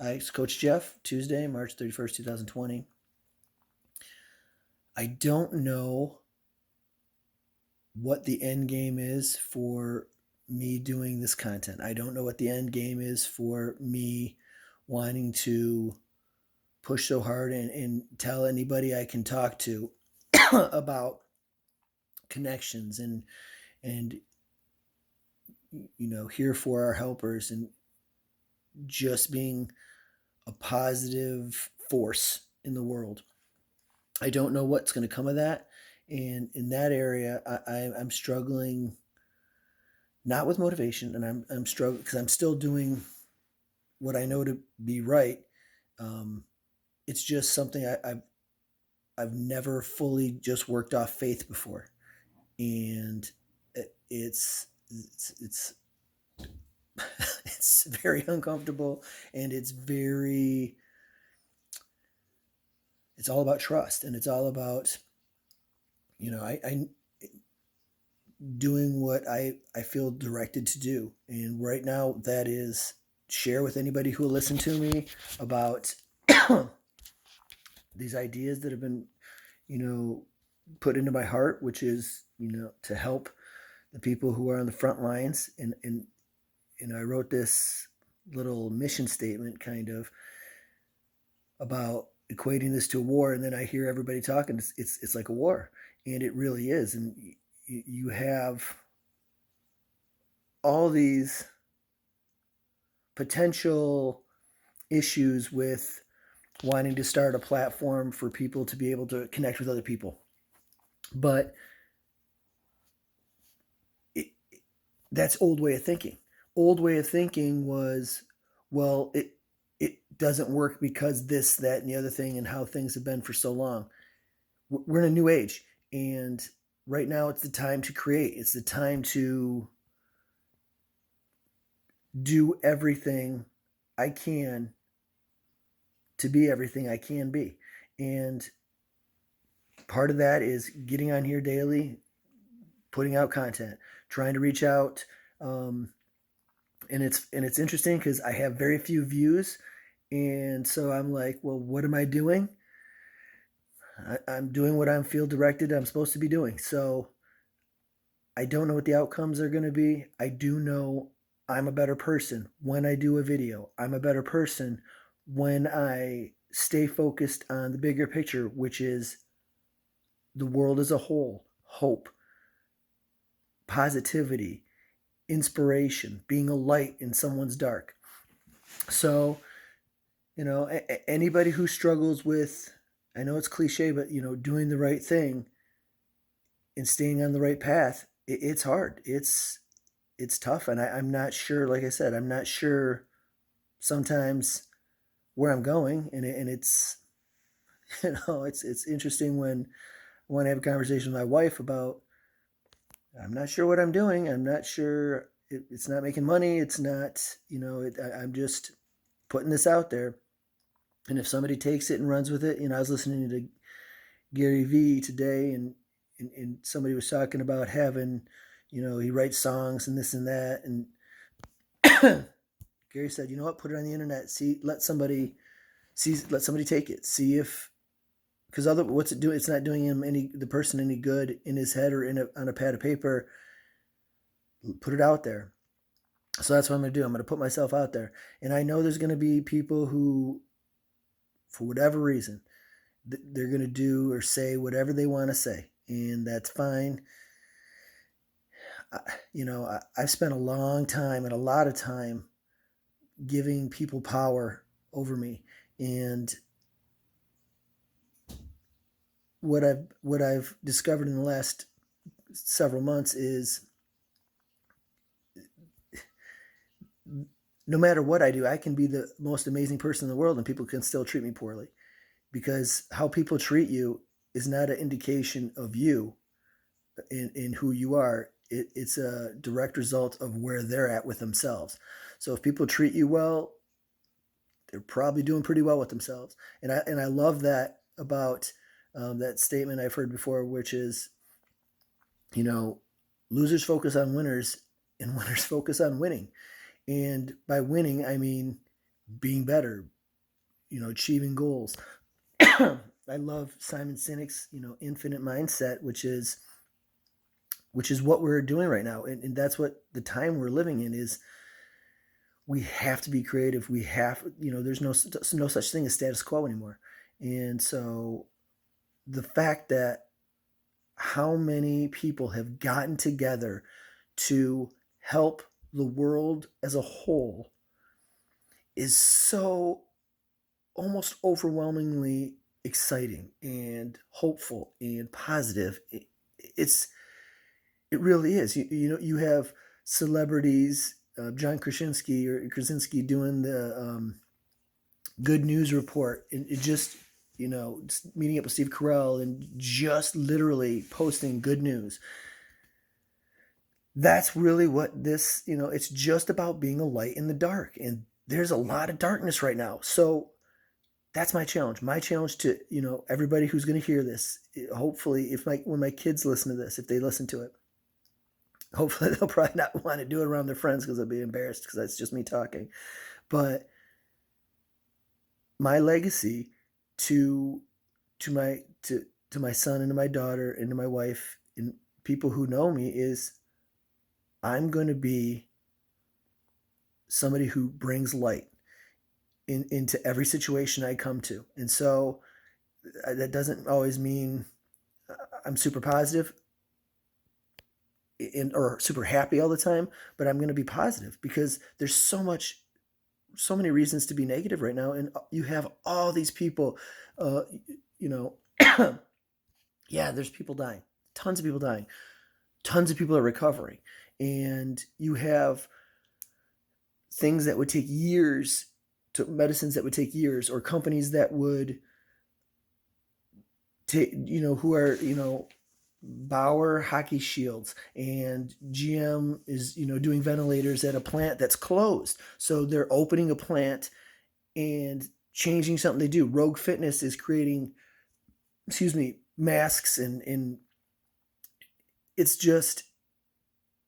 Hi, it's Coach Jeff, Tuesday, March 31st, 2020. I don't know what the end game is for me doing this content. I don't know what the end game is for me wanting to push so hard and tell anybody I can talk to about connections and here for our helpers and just being a positive force in the world. I don't know what's going to come of that. And in that area, I'm struggling not with motivation, and I'm struggling because I'm still doing what I know to be right. Um, it's just something I've never fully just worked off faith before, and it's it's very uncomfortable, and it's all about trust, and it's all about I doing what I feel directed to do. And right now, that is share with anybody who will listen to me about these ideas that have been, you know, put into my heart, which is, to help the people who are on the front lines. And I wrote this little mission statement kind of about equating this to a war. And then I hear everybody talking, it's like a war. And it really is. And you have all these potential issues with wanting to start a platform for people to be able to connect with other people. But it, that's old way of thinking. Old way of thinking was, well, it doesn't work because this, that, and the other thing, and how things have been for so long. We're in a new age, and right now it's the time to create. It's the time to do everything I can to be everything I can be. And part of that is getting on here daily, putting out content, trying to reach out. And it's interesting because I have very few views, and so I'm like, well, what am I doing? I'm doing what I feel directed I'm supposed to be doing. So I don't know what the outcomes are going to be. I do know I'm a better person when I do a video. I'm a better person when I stay focused on the bigger picture, which is the world as a whole, hope, positivity, inspiration, being a light in someone's dark. So, anybody who struggles with, I know it's cliche, but, doing the right thing and staying on the right path, it's hard. It's tough. And I'm not sure, like I said, I'm not sure sometimes where I'm going. And it's, it's interesting when I have a conversation with my wife about, I'm not sure what I'm doing. I'm not sure. It's not making money. It's not, I'm just putting this out there. And if somebody takes it and runs with it, I was listening to Gary Vee today, and somebody was talking about having, he writes songs and this and that. And Gary said, you know what, put it on the internet. Let somebody take it. See if, because what's it doing? It's not doing the person any good in his head or on a pad of paper. Put it out there. So that's what I'm going to do. I'm going to put myself out there. And I know there's going to be people who, for whatever reason, they're going to do or say whatever they want to say. And that's fine. I've spent a long time and a lot of time giving people power over me. And what I've discovered in the last several months is no matter what I do, I can be the most amazing person in the world and people can still treat me poorly, because how people treat you is not an indication of you in who you are. It's a direct result of where they're at with themselves. So if people treat you well, they're probably doing pretty well with themselves. And I love that about that statement I've heard before, which is, you know, losers focus on winners and winners focus on winning. And by winning, I mean being better, achieving goals. I love Simon Sinek's, infinite mindset, which is what we're doing right now. And that's what the time we're living in is. We have to be creative. We have, there's no such thing as status quo anymore. And so the fact that how many people have gotten together to help the world as a whole is so almost overwhelmingly exciting and hopeful and positive. It's it really is. You have celebrities, John Krasinski doing the Good News Report, and it just just meeting up with Steve Carell and just literally posting good news. That's really what this, it's just about being a light in the dark. And there's a lot of darkness right now. So that's my challenge. My challenge to, everybody who's going to hear this, hopefully when my kids listen to this, if they listen to it, hopefully they'll probably not want to do it around their friends because they'll be embarrassed because that's just me talking. But my legacy to my son and to my daughter and to my wife and people who know me is I'm going to be somebody who brings light into every situation I come to. And so that doesn't always mean I'm super positive or super happy all the time, but I'm going to be positive because there's so many reasons to be negative right now. And you have all these people, yeah, there's people dying, tons of people dying, tons of people are recovering. And you have things that would take years, to medicines that would take years, or companies that would take, who are, Bauer Hockey Shields, and GM is, doing ventilators at a plant that's closed. So they're opening a plant and changing something they do. Rogue Fitness is creating, masks and it's just,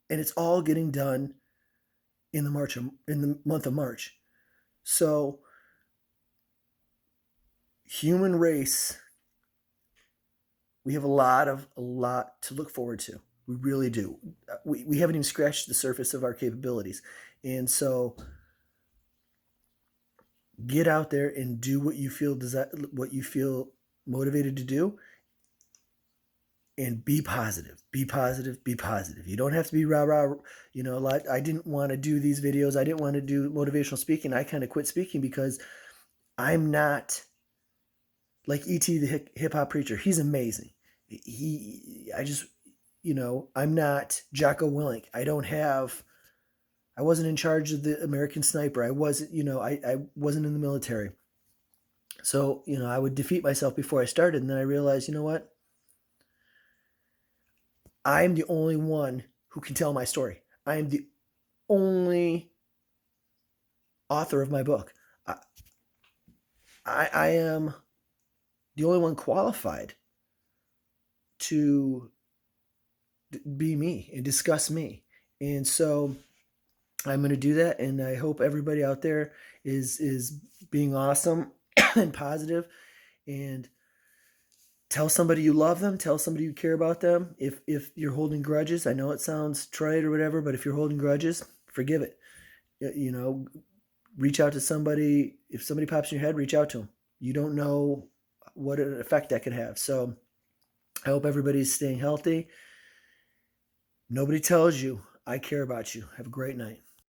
and it's all getting done in the month of March. So human race, we have a lot to look forward to. We really do. We haven't even scratched the surface of our capabilities. And so get out there and do what you feel motivated to do, and be positive. Be positive. Be positive. You don't have to be rah rah. I didn't want to do these videos. I didn't want to do motivational speaking. I kind of quit speaking because I'm not like E.T. the hip hop preacher. He's amazing. I'm not Jocko Willink. I wasn't in charge of the American Sniper. I wasn't in the military. So, I would defeat myself before I started. And then I realized, you know what? I'm the only one who can tell my story. I am the only author of my book. I am the only one qualified to be me and discuss me. And so I'm going to do that. And I hope everybody out there is being awesome and positive, and tell somebody you love them, tell somebody you care about them. If you're holding grudges, I know it sounds trite or whatever, but if you're holding grudges, forgive it. Reach out to somebody. If somebody pops in your head, reach out to them. You don't know what an effect that could have. So I hope everybody's staying healthy. Nobody tells you I care about you. Have a great night.